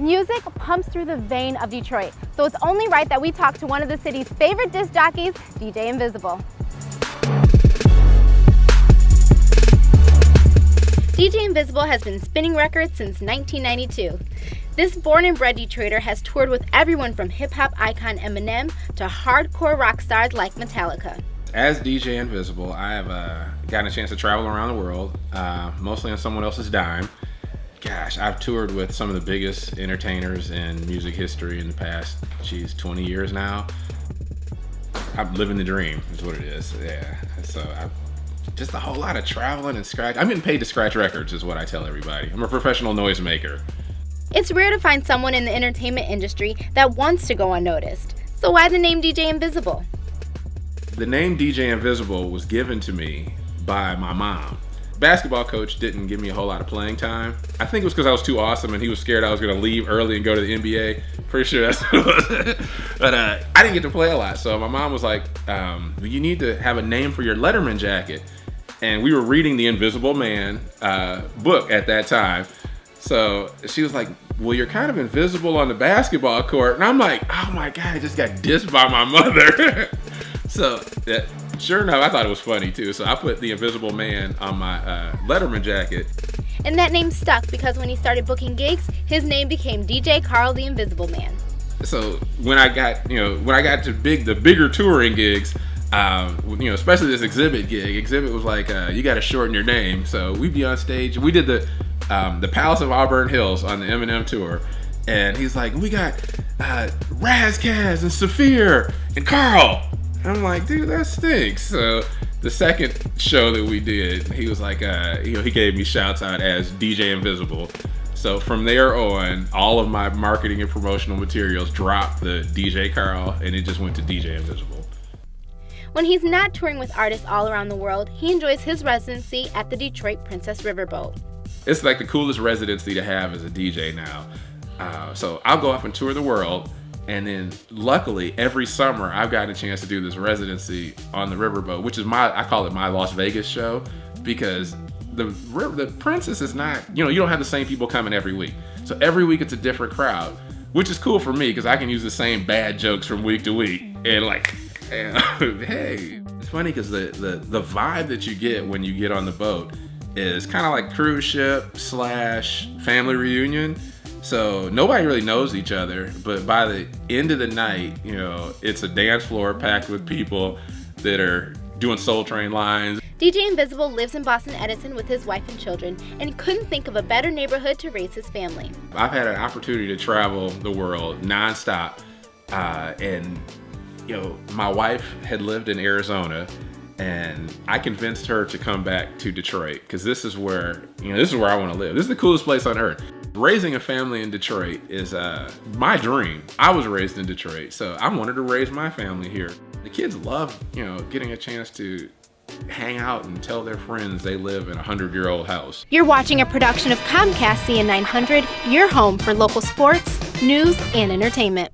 Music pumps through the vein of Detroit, so it's only right that we talk to one of the city's favorite disc jockeys, DJ Invisible. DJ Invisible has been spinning records since 1992. This born and bred Detroiter has toured with everyone from hip-hop icon Eminem to hardcore rock stars like Metallica. As DJ Invisible, I have gotten a chance to travel around the world, mostly on someone else's dime. Gosh, I've toured with some of the biggest entertainers in music history in the past, 20 years now. I'm living the dream, is what it is, yeah. So just a whole lot of traveling and scratch. I'm getting paid to scratch records, is what I tell everybody. I'm a professional noisemaker. It's rare to find someone in the entertainment industry that wants to go unnoticed. So why the name DJ Invisible? The name DJ Invisible was given to me by my mom. Basketball coach didn't give me a whole lot of playing time. I think it was because I was too awesome and he was scared I was going to leave early and go to the NBA. Pretty sure that's what it was. But I didn't get to play a lot. So my mom was like, you need to have a name for your Letterman jacket. And we were reading the Invisible Man book at that time. So she was like, well, you're kind of invisible on the basketball court. And I'm like, oh my God, I just got dissed by my mother. So sure enough, I thought it was funny too. So I put the Invisible Man on my Letterman jacket. And that name stuck because when he started booking gigs, his name became DJ Carl the Invisible Man. So when I got to the bigger touring gigs, especially this Exhibit gig, Exhibit was like, you got to shorten your name. So we'd be on stage. We did the Palace of Auburn Hills on the Eminem tour. And he's like, we got Razkaz and Saphir and Carl. I'm like, dude, that stinks. So the second show that we did, he was like, he gave me shouts out as DJ Invisible. So from there on, all of my marketing and promotional materials dropped the DJ Carl, and it just went to DJ Invisible. When he's not touring with artists all around the world, he enjoys his residency at the Detroit Princess Riverboat. It's like the coolest residency to have as a DJ now. So I'll go off and tour the world. And then luckily every summer I've gotten a chance to do this residency on the riverboat, which is I call it my Las Vegas show, because the Princess is not, you don't have the same people coming every week. So every week it's a different crowd, which is cool for me because I can use the same bad jokes from week to week. And like, hey, it's funny because the vibe that you get when you get on the boat is kind of like cruise ship / family reunion. So nobody really knows each other, but by the end of the night, it's a dance floor packed with people that are doing Soul Train lines. DJ Invisible lives in Boston Edison with his wife and children, and he couldn't think of a better neighborhood to raise his family. I've had an opportunity to travel the world nonstop, and my wife had lived in Arizona, and I convinced her to come back to Detroit because this is where I want to live. This is the coolest place on earth. Raising a family in Detroit is my dream. I was raised in Detroit, so I wanted to raise my family here. The kids love, getting a chance to hang out and tell their friends they live in a 100-year-old house. You're watching a production of Comcast CN900, your home for local sports, news, and entertainment.